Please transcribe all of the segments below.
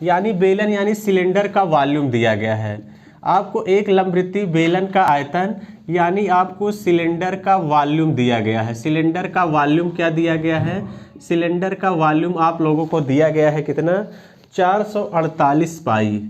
यानी बेलन यानी सिलेंडर का वॉल्यूम दिया गया है। आपको एक लंबवृत्तीय बेलन का आयतन यानी आपको सिलेंडर का वॉल्यूम दिया गया है। सिलेंडर का वॉल्यूम क्या दिया गया है? सिलेंडर का वॉल्यूम आप लोगों को दिया गया है कितना? 448 पाई,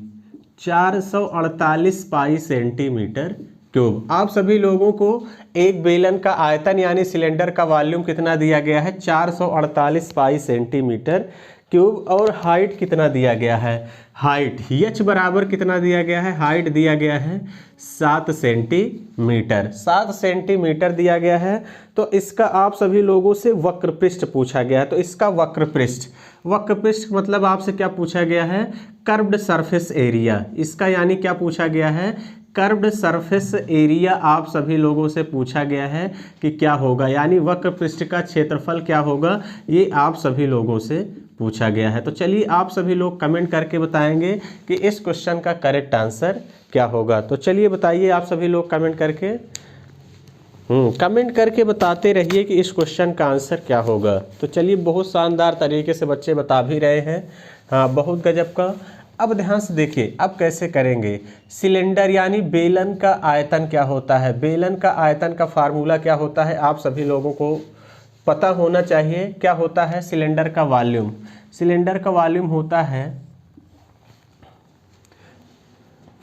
448 पाई सेंटीमीटर क्यूब। आप सभी लोगों को एक बेलन का आयतन यानी सिलेंडर का वॉल्यूम कितना दिया गया है? 448 पाई सेंटीमीटर क्यूब। और हाइट कितना दिया गया है? हाइट h बराबर कितना दिया गया है? हाइट दिया गया है 7 सेंटीमीटर, 7 सेंटीमीटर दिया गया है। तो इसका आप सभी लोगों से वक्र पृष्ठ पूछा गया है। तो इसका वक्र पृष्ठ, वक्र पृष्ठ मतलब आपसे क्या पूछा गया है? Curved surface area. इसका यानी क्या पूछा गया है? कर्व्ड सरफेस एरिया आप सभी लोगों से पूछा गया है कि क्या होगा, यानी वक्र पृष्ठ का क्षेत्रफल क्या होगा, ये आप सभी लोगों से पूछा गया है। तो चलिए आप सभी लोग कमेंट करके बताएंगे कि इस क्वेश्चन का करेक्ट आंसर क्या होगा। तो चलिए बताइए आप सभी लोग कमेंट करके, कमेंट करके बताते रहिए कि इस क्वेश्चन का आंसर क्या होगा। तो चलिए बहुत शानदार तरीके से बच्चे बता भी रहे हैं, हाँ बहुत गजब का। अब ध्यान से देखिए अब कैसे करेंगे। सिलेंडर यानी बेलन का आयतन क्या होता है? बेलन का आयतन का फार्मूला क्या होता है? आप सभी लोगों को पता होना चाहिए। क्या होता है सिलेंडर का वॉल्यूम? सिलेंडर का वॉल्यूम होता है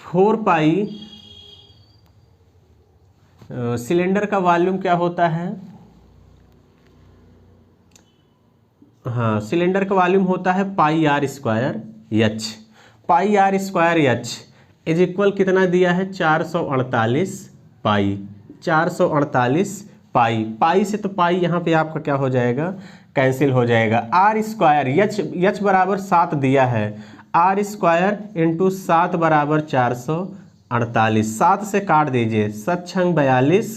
4 पाई, सिलेंडर का वॉल्यूम क्या होता है? हाँ, सिलेंडर का वॉल्यूम होता है pi R square H. Pi R square H is equal कितना दिया है? 448 पाई, 448 पाई। पाई से तो पाई यहाँ पे आपका क्या हो जाएगा? कैंसिल हो जाएगा। आर स्क्वायर एच बराबर 7 दिया है। आर स्क्वायर इंटू 7 बराबर 448, 7 से काट दीजिए, 7 छंग 42,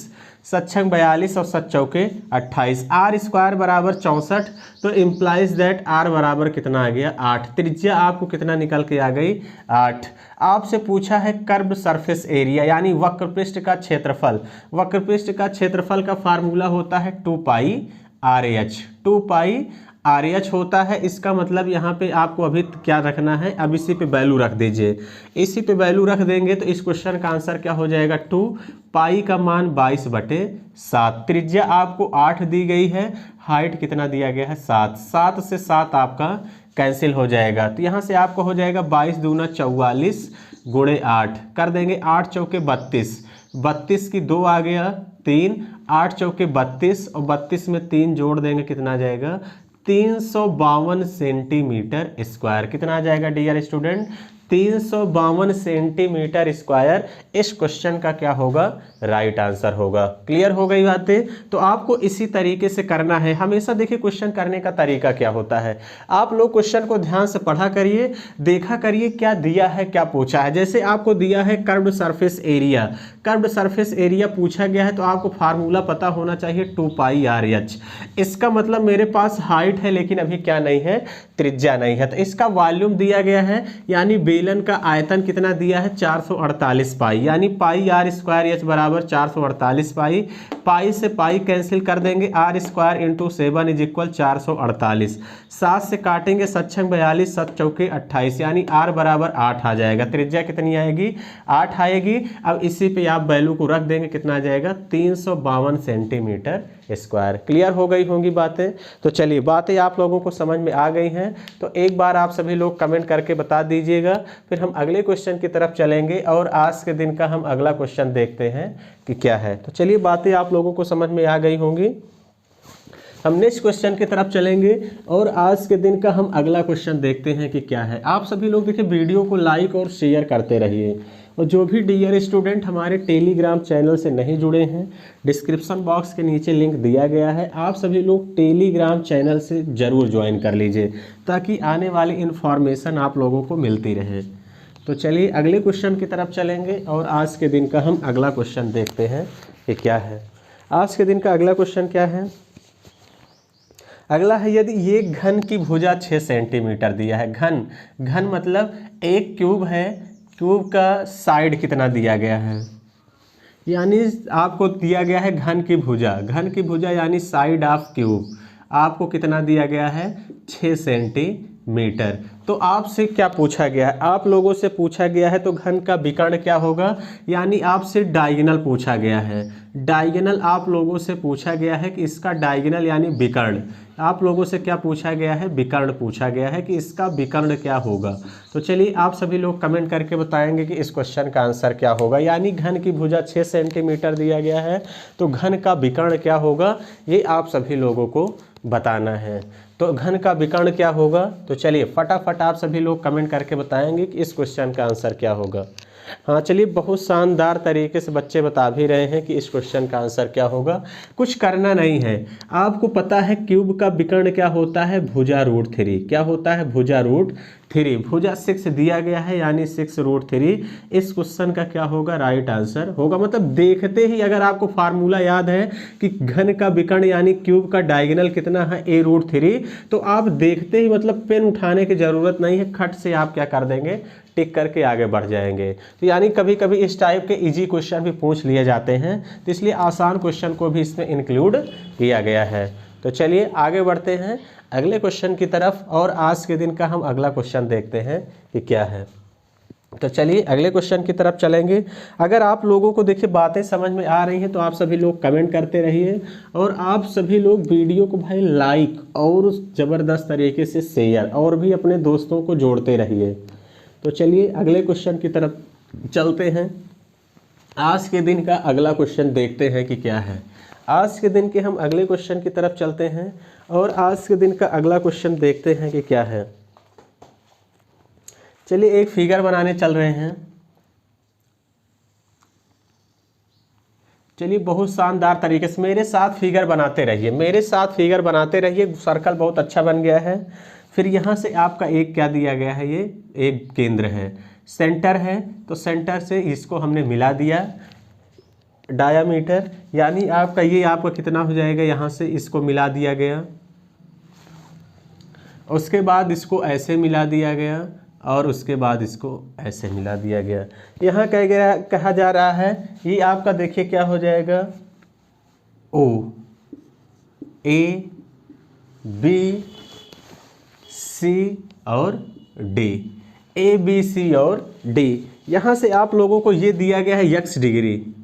7 छंग 42 और 7 चौके 28। आर स्क्वायर बराबर 64, तो इम्प्लाइज दैट आर बराबर कितना आ गया? 8। त्रिज्या आपको कितना निकल के आ गई? 8। आपसे पूछा है कर्व्ड सरफेस एरिया यानी वक्र पृष्ठ का क्षेत्रफल। वक्र पृष्ठ का क्षेत्रफल का फार्मूला होता है 2 पाई आर एच, 2 पाई आर एच होता है। इसका मतलब यहाँ पे आपको अभी क्या रखना है? अब इसी पे वैल्यू रख दीजिए। इसी पे वैल्यू रख देंगे तो इस क्वेश्चन का आंसर क्या हो जाएगा? 2 पाई का मान 22/7। त्रिज्या आपको 8 दी गई है, हाइट कितना दिया गया है? 7। 7 से 7 आपका कैंसिल हो जाएगा, तो यहाँ से आपको हो जाएगा 22 दूना 44 गुणे 8 कर देंगे, 8 चौके 32, 32 की 2 आ गया 3, 8 चौके 32 और 32 में 3 जोड़ देंगे कितना आ जाएगा? 352 सेंटीमीटर स्क्वायर। कितना आ जाएगा डियर स्टूडेंट? 352 सेंटीमीटर स्क्वायर इस क्वेश्चन का क्या होगा? राइट आंसर होगा। क्लियर हो गई बातें? तो आपको इसी तरीके से करना है। हमेशा देखिए क्वेश्चन करने का तरीका क्या होता है। आप लोग क्वेश्चन को ध्यान से पढ़ा करिए, देखा करिए क्या दिया है क्या पूछा है। जैसे आपको दिया है curved surface area, curved surface area पूछा गया है तो आपको फार्मूला पता होना चाहिए 2 पाई आर एच। इसका मतलब मेरे पास हाइट है लेकिन अभी क्या नहीं है? त्रिज्या नहीं है। तो इसका वॉल्यूम दिया गया है यानी बेलन का आयतन कितना दिया है? 448 पाई, यानी पाई आर स्क्वायर एच बराबर 448 पाई। पाई से पाई कैंसिल कर देंगे, R square into 7 is equal 448। 7 से काटेंगे, 7 छंग 42, 7 चौके 28, यानी आर बराबर 8 आ जाएगा। त्रिज्या कितनी आएगी? 8 आएगी। अब इसी पे आप वैल्यू को रख देंगे, कितना आ जाएगा? 352 सेंटीमीटर स्क्वायर। क्लियर हो गई होंगी बातें? तो चलिए बातें आप लोगों को समझ में आ गई हैं तो एक बार आप सभी लोग कमेंट करके बता दीजिएगा, फिर हम अगले क्वेश्चन की तरफ चलेंगे और आज के दिन का हम अगला क्वेश्चन देखते हैं कि क्या है। तो चलिए बातें आप लोगों को समझ में आ गई होंगी। हम नेक्स्ट क्वेश्चन की तरफ चलेंगे और आज के दिन का हम अगला क्वेश्चन देखते हैं कि क्या है। आप सभी लोग देखिए वीडियो को लाइक और शेयर करते रहिए, और जो भी डियर स्टूडेंट हमारे टेलीग्राम चैनल से नहीं जुड़े हैं, डिस्क्रिप्शन बॉक्स के नीचे लिंक दिया गया है, आप सभी लोग टेलीग्राम चैनल से ज़रूर ज्वाइन कर लीजिए ताकि आने वाली इन्फॉर्मेशन आप लोगों को मिलती रहे। तो चलिए अगले क्वेश्चन की तरफ चलेंगे और आज के दिन का हम अगला क्वेश्चन देखते हैं कि क्या है। आज के दिन का अगला क्वेश्चन क्या है? अगला है, यदि ये घन की भुजा 6 सेंटीमीटर दिया है। घन, घन मतलब एक क्यूब है, क्यूब का साइड कितना दिया गया है? यानी आपको दिया गया है घन की भुजा, घन की भुजा यानी साइड ऑफ क्यूब आपको कितना दिया गया है? 6 सेंटीमीटर। तो आपसे क्या पूछा गया है, आप लोगों से पूछा गया है तो घन का विकर्ण क्या होगा, यानी आपसे डायगोनल पूछा गया है। डायगोनल आप लोगों से पूछा गया है कि इसका डायगोनल यानी विकर्ण, आप लोगों से क्या पूछा गया है, विकर्ण पूछा गया है कि इसका विकर्ण क्या होगा। तो चलिए आप सभी लोग कमेंट करके बताएंगे कि इस क्वेश्चन का आंसर क्या होगा। यानी घन की भुजा 6 सेंटीमीटर दिया गया है, तो घन का विकर्ण क्या होगा ये आप सभी लोगों को बताना है। तो घन का विकर्ण क्या होगा, तो चलिए फटाफट आप सभी लोग कमेंट करके बताएंगे कि इस क्वेश्चन का आंसर क्या होगा। हाँ चलिए, बहुत शानदार तरीके से बच्चे बता भी रहे हैं कि इस क्वेश्चन का आंसर क्या होगा। कुछ करना नहीं है, आपको पता है क्यूब का विकर्ण क्या होता है, भुजा रूट 3। क्या होता है, भुजा रूट 3। भुजा 6 दिया गया है यानी 6 रूट 3। इस क्वेश्चन का क्या होगा, राइट आंसर होगा। मतलब देखते ही अगर आपको फार्मूला याद है कि घन का विकर्ण यानी क्यूब का डायगोनल कितना है, a रूट 3, तो आप देखते ही मतलब पेन उठाने की जरूरत नहीं है, खट से आप क्या कर देंगे, टिक करके आगे बढ़ जाएंगे। तो यानी कभी कभी इस टाइप के इजी क्वेश्चन भी पूछ लिए जाते हैं, तो इसलिए आसान क्वेश्चन को भी इसमें इंक्लूड किया गया है। तो चलिए आगे बढ़ते हैं अगले क्वेश्चन की तरफ, और आज के दिन का हम अगला क्वेश्चन देखते हैं कि क्या है। तो चलिए अगले क्वेश्चन की तरफ चलेंगे। अगर आप लोगों को देखिए बातें समझ में आ रही हैं तो आप सभी लोग कमेंट करते रहिए, और आप सभी लोग वीडियो को भाई लाइक और ज़बरदस्त तरीके से शेयर, और भी अपने दोस्तों को जोड़ते रहिए। तो चलिए अगले क्वेश्चन की तरफ चलते हैं। आज के दिन का अगला क्वेश्चन देखते हैं कि क्या है। आज के दिन के हम अगले क्वेश्चन की तरफ चलते हैं, और आज के दिन का अगला क्वेश्चन देखते हैं कि क्या है। चलिए एक फिगर बनाने चल रहे हैं। चलिए बहुत शानदार तरीके से मेरे साथ फिगर बनाते रहिए, मेरे साथ फिगर बनाते रहिए। सर्कल बहुत अच्छा बन गया है। फिर यहाँ से आपका एक क्या दिया गया है, ये एक केंद्र है, सेंटर है, तो सेंटर से इसको हमने मिला दिया डायामीटर, यानी आपका ये आपका कितना हो जाएगा, यहाँ से इसको मिला दिया गया, उसके बाद इसको ऐसे मिला दिया गया, और उसके बाद इसको ऐसे मिला दिया गया। यहाँ कहा जा रहा है ये आपका देखिए क्या हो जाएगा, ओ ए बी सी और डी, ए बी सी और डी। यहाँ से आप लोगों को ये दिया गया है x डिग्री,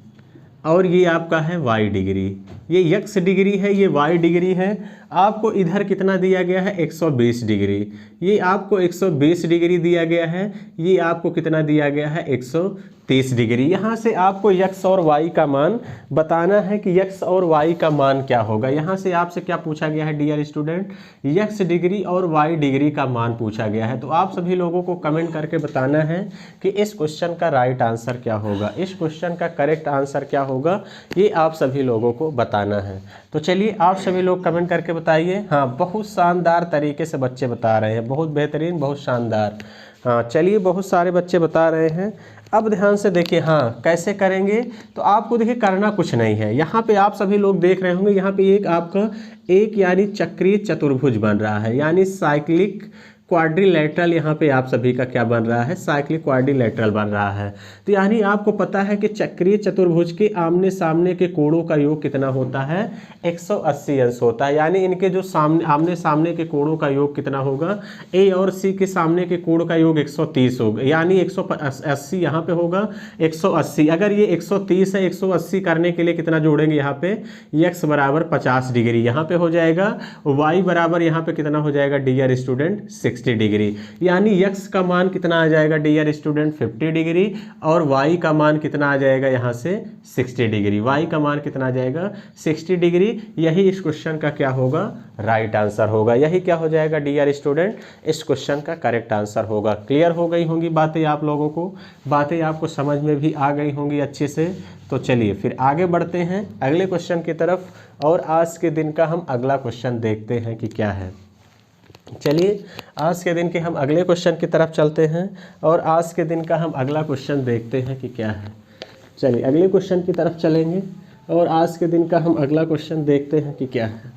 और ये आपका है y डिग्री। ये x डिग्री है, ये y डिग्री है। आपको इधर कितना दिया गया है, 120 डिग्री। ये आपको 120 डिग्री दिया गया है। ये आपको कितना दिया गया है, 130 डिग्री। यहाँ से आपको x और y का मान बताना है कि x और y का मान क्या होगा। यहाँ से आपसे क्या पूछा गया है डियर स्टूडेंट, x डिग्री और y डिग्री का मान पूछा गया है। तो आप सभी लोगों को कमेंट करके बताना है कि इस क्वेश्चन का राइट आंसर क्या होगा, इस क्वेश्चन का करेक्ट आंसर क्या होगा, ये आप सभी लोगों को बताना है। तो चलिए आप सभी लोग कमेंट करके बताइए। हाँ बहुत शानदार तरीके से बच्चे बता रहे हैं, बहुत बेहतरीन, बहुत शानदार। हाँ चलिए बहुत सारे बच्चे बता रहे हैं। अब ध्यान से देखिए, हाँ कैसे करेंगे, तो आपको देखिए करना कुछ नहीं है। यहाँ पे आप सभी लोग देख रहे होंगे, यहाँ पे एक आपका एक यानी चक्रीय चतुर्भुज बन रहा है, यानी साइक्लिक क्वाड्रिलेटरल। यहाँ पे आप सभी का क्या बन रहा है, साइक्लिक क्वाड्रिलेटरल बन रहा है। तो यानी आपको पता है कि चक्रीय चतुर्भुज के आमने सामने के कोणों का योग कितना होता है, 180 अंश होता है। यानी इनके जो आमने सामने के कोणों का योग कितना होगा, ए और सी के सामने के कोण का योग 130 होगा, यानी 180 यहाँ पे होगा 180। अगर ये 130 है, 180 करने के लिए कितना जोड़ेंगे, यहाँ पे x बराबर 50 डिग्री यहाँ पे हो जाएगा, y बराबर यहाँ पे कितना हो जाएगा डियर स्टूडेंट 60 डिग्री। यानी x का मान कितना आ जाएगा डियर स्टूडेंट 50 डिग्री, और y का मान कितना आ जाएगा यहाँ से 60 डिग्री। y का मान कितना आ जाएगा 60 डिग्री। यही इस क्वेश्चन का क्या होगा, राइट आंसर होगा। यही क्या हो जाएगा डियर स्टूडेंट, इस क्वेश्चन का करेक्ट आंसर होगा। क्लियर हो गई होंगी बातें आप लोगों को, बातें आपको समझ में भी आ गई होंगी अच्छे से। तो चलिए फिर आगे बढ़ते हैं अगले क्वेश्चन की तरफ, और आज के दिन का हम अगला क्वेश्चन देखते हैं कि क्या है। चलिए आज के दिन के हम अगले क्वेश्चन की तरफ चलते हैं, और आज के दिन का हम अगला क्वेश्चन देखते हैं कि क्या है। चलिए अगले क्वेश्चन की तरफ चलेंगे, और आज के दिन का हम अगला क्वेश्चन देखते हैं कि क्या है।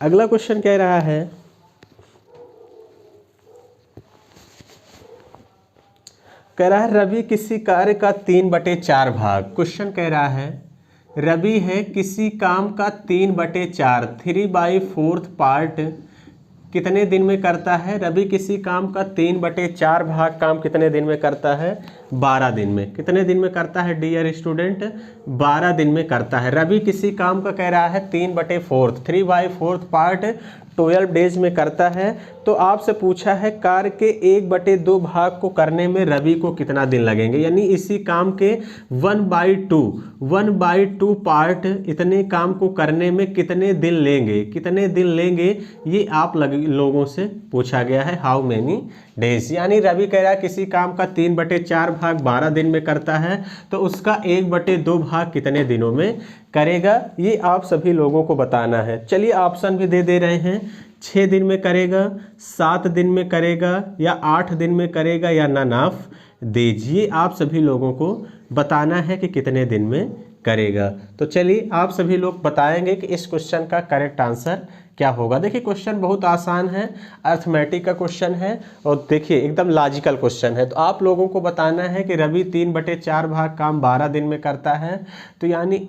अगला क्वेश्चन कह रहा है, रवि किसी कार्य का 3/4 भाग, क्वेश्चन कह रहा है रवि है किसी काम का 3/4 3/4 पार्ट कितने दिन में करता है? रवि किसी काम का 3/4 भाग काम कितने दिन में करता है? 12 दिन में। कितने दिन में करता है डियर स्टूडेंट? 12 दिन में करता है। रवि किसी काम का कह रहा है 3/4 3/4 पार्ट 12 डेज में करता है। तो आपसे पूछा है कार्य के 1/2 भाग को करने में रवि को कितना दिन लगेंगे, यानी इसी काम के 1/2 पार्ट इतने काम को करने में कितने दिन लेंगे, कितने दिन लेंगे, ये आप लोगों से पूछा गया है। हाउ मेनी डेज, यानी रवि कह रहा है किसी काम का 3/4 भाग 12 दिन में करता है, तो उसका 1/2 भाग कितने दिनों में करेगा, ये आप सभी लोगों को बताना है। चलिए ऑप्शन भी दे रहे हैं, 6 दिन में करेगा, 7 दिन में करेगा, या 8 दिन में करेगा, या नन ऑफ दीजिए। आप सभी लोगों को बताना है कि कितने दिन में करेगा। तो चलिए आप सभी लोग बताएंगे कि इस क्वेश्चन का करेक्ट आंसर क्या होगा। देखिए क्वेश्चन बहुत आसान है, अर्थमेटिक का क्वेश्चन है, और देखिए एकदम लॉजिकल क्वेश्चन है। तो आप लोगों को बताना है कि रवि 3/4 भाग काम 12 दिन में करता है, तो यानी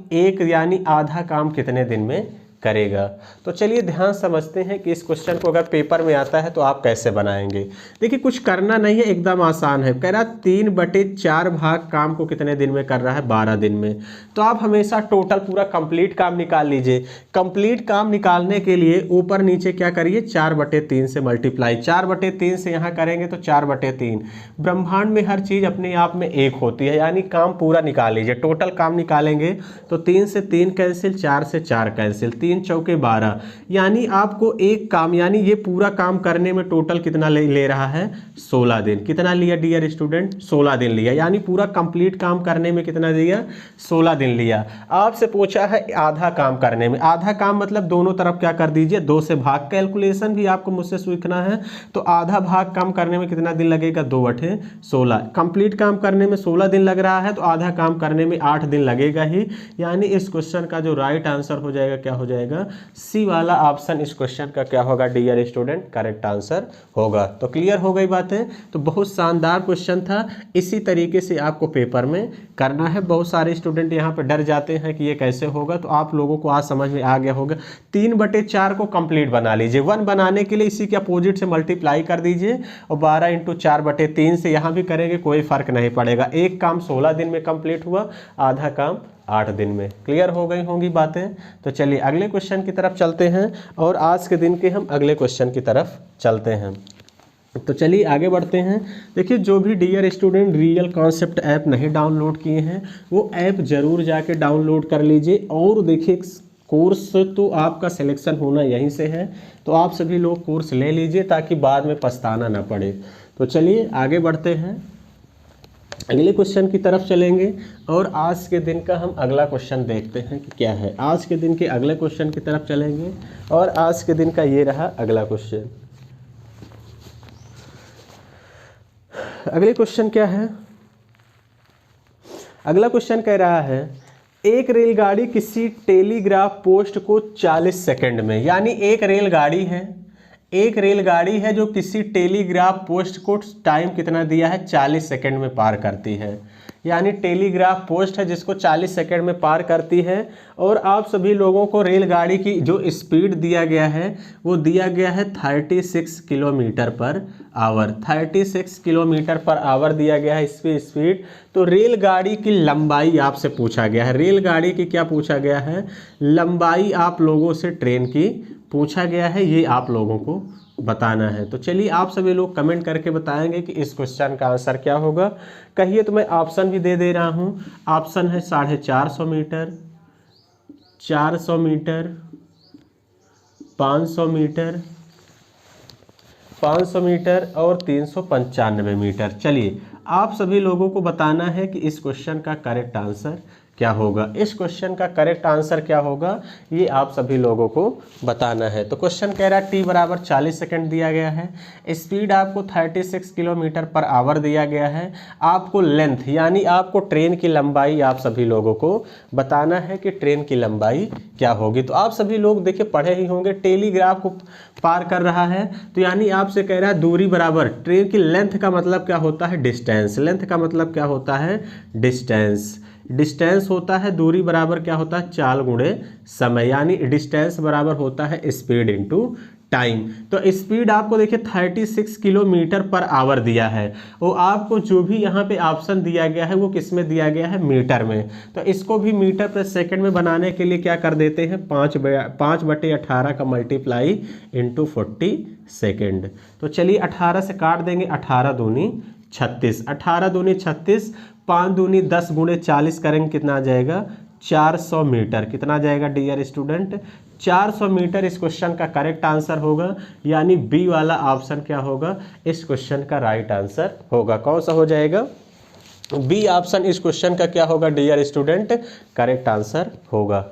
आधा काम कितने दिन में करेगा। तो चलिए ध्यान समझते हैं कि इस क्वेश्चन को अगर पेपर में आता है तो आप कैसे बनाएंगे। देखिए कुछ करना नहीं है, एकदम आसान है। कह रहा 3/4 भाग काम को कितने दिन में कर रहा है? 12 दिन में। तो आप हमेशा टोटल पूरा कंप्लीट काम निकाल लीजिए। कंप्लीट काम निकालने के लिए ऊपर नीचे क्या करिए, 4/3 से मल्टीप्लाई। 4/3 से यहाँ करेंगे तो 4/3। ब्रह्मांड में हर चीज़ अपने आप में एक होती है, यानी काम पूरा निकाल लीजिए। टोटल काम निकालेंगे तो 3 से 3 कैंसिल, 4 से 4 कैंसिल, 3 चौके 12, यानी आपको एक काम, यानी ये पूरा काम करने में टोटल कितना ले रहा है? 16 दिन। कितना लिया डियर स्टूडेंट? 16 दिन लिया, यानी पूरा कंप्लीट काम करने में कितना लिया? 16 दिन लिया। आपसे पूछा है आधा काम करने में। आधा काम मतलब दोनों तरफ क्या कर दीजिए, 2 से भाग। कैलकुलेशन भी आपको मुझसे सीखना है। तो आधा भाग काम करने में कितना दिन लगेगा? 2/16। कंप्लीट काम करने में 16 दिन लग रहा है, तो आधा काम करने में 8 दिन लगेगा ही। यानी इस क्वेश्चन का जो राइट आंसर हो जाएगा, क्या हो जाएगा? सी वाला ऑप्शन इस क्वेश्चन का क्या होगा डियर स्टूडेंट? करेक्ट आंसर होगा। तो क्लियर हो गई बातें। तो बहुत शानदार क्वेश्चन था, इसी तरीके से आपको पेपर में करना है। बहुत सारे स्टूडेंट यहाँ पे डर जाते हैं कि ये कैसे होगा, तो आप लोगों को आज समझ में आ गया होगा। 3/4 को कंप्लीट बना लीजिए। 1 बनाने के लिए इसी के अपोजिट से मल्टीप्लाई कर दीजिए, और 12 × 4/3 से यहाँ भी करेंगे, कोई फर्क नहीं पड़ेगा। एक काम 16 दिन में कंप्लीट हुआ, आधा काम 8 दिन में। क्लियर हो गई होंगी बातें। तो चलिए अगले क्वेश्चन की तरफ चलते हैं, और आज के दिन के हम अगले क्वेश्चन की तरफ चलते हैं। तो चलिए आगे बढ़ते हैं। देखिए जो भी dear student real concept app नहीं डाउनलोड किए हैं, वो ऐप ज़रूर जाके डाउनलोड कर लीजिए। और देखिए कोर्स तो आपका सिलेक्शन होना यहीं से है, तो आप सभी लोग कोर्स ले लीजिए ताकि बाद में पछताना ना पड़े। तो चलिए आगे बढ़ते हैं, अगले क्वेश्चन की तरफ चलेंगे, और आज के दिन का हम अगला क्वेश्चन देखते हैं कि क्या है। आज के दिन के अगले क्वेश्चन की तरफ चलेंगे, और आज के दिन का ये रहा अगला क्वेश्चन। अगले क्वेश्चन क्या है? अगला क्वेश्चन कह रहा है एक रेलगाड़ी किसी टेलीग्राफ पोस्ट को 40 सेकंड में, यानी एक रेलगाड़ी है जो किसी टेलीग्राफ पोस्ट को टाइम कितना दिया है? 40 सेकंड में पार करती है। यानी टेलीग्राफ पोस्ट है जिसको 40 सेकंड में पार करती है। और आप सभी लोगों को रेलगाड़ी की जो स्पीड दिया गया है, वो दिया गया है 36 kilometre per hour. 36 kilometre per hour दिया गया है इसकी स्पीड। तो रेलगाड़ी की लंबाई आपसे पूछा गया है। रेलगाड़ी की क्या पूछा गया है? लंबाई आप लोगों से ट्रेन की पूछा गया है, ये आप लोगों को बताना है। तो चलिए आप सभी लोग कमेंट करके बताएंगे कि इस क्वेश्चन का आंसर क्या होगा। कहिए तो मैं ऑप्शन भी दे रहा हूँ। ऑप्शन है 450 मीटर, 400 मीटर, 500 मीटर, 500 मीटर और 395 मीटर। चलिए आप सभी लोगों को बताना है कि इस क्वेश्चन का करेक्ट आंसर क्या होगा। इस क्वेश्चन का करेक्ट आंसर क्या होगा, ये आप सभी लोगों को बताना है। तो क्वेश्चन कह रहा है t बराबर 40 सेकंड दिया गया है, स्पीड आपको 36 किलोमीटर पर आवर दिया गया है, आपको लेंथ यानी आपको ट्रेन की लंबाई आप सभी लोगों को बताना है कि ट्रेन की लंबाई क्या होगी। तो आप सभी लोग देखिए पढ़े ही होंगे, टेलीग्राफ को पार कर रहा है, तो यानी आपसे कह रहा है दूरी बराबर ट्रेन की लेंथ का मतलब क्या होता है? डिस्टेंस। लेंथ का मतलब क्या होता है? डिस्टेंस। डिस्टेंस होता है दूरी बराबर क्या होता है चाल गुणे समय, यानी डिस्टेंस बराबर होता है स्पीड इनटू टाइम। तो स्पीड आपको देखिए 36 किलोमीटर पर आवर दिया है, वो आपको जो भी यहाँ पे ऑप्शन दिया गया है वो किस में दिया गया है मीटर में। तो इसको भी मीटर पर सेकंड में बनाने के लिए क्या कर देते हैं 5/18 का मल्टीप्लाई इंटू 40 सेकेंड। तो चलिए 18 से काट देंगे, 18 दूनी 36, 18 दूनी 36, 5 दूनी 10 गुणे 40 करेंगे कितना आ जाएगा 400 मीटर। कितना जाएगा डियर स्टूडेंट 400 मीटर इस क्वेश्चन का करेक्ट आंसर होगा, यानी बी वाला ऑप्शन क्या होगा इस क्वेश्चन का राइट आंसर होगा। कौन सा हो जाएगा बी ऑप्शन इस क्वेश्चन का क्या होगा डियर स्टूडेंट करेक्ट आंसर होगा।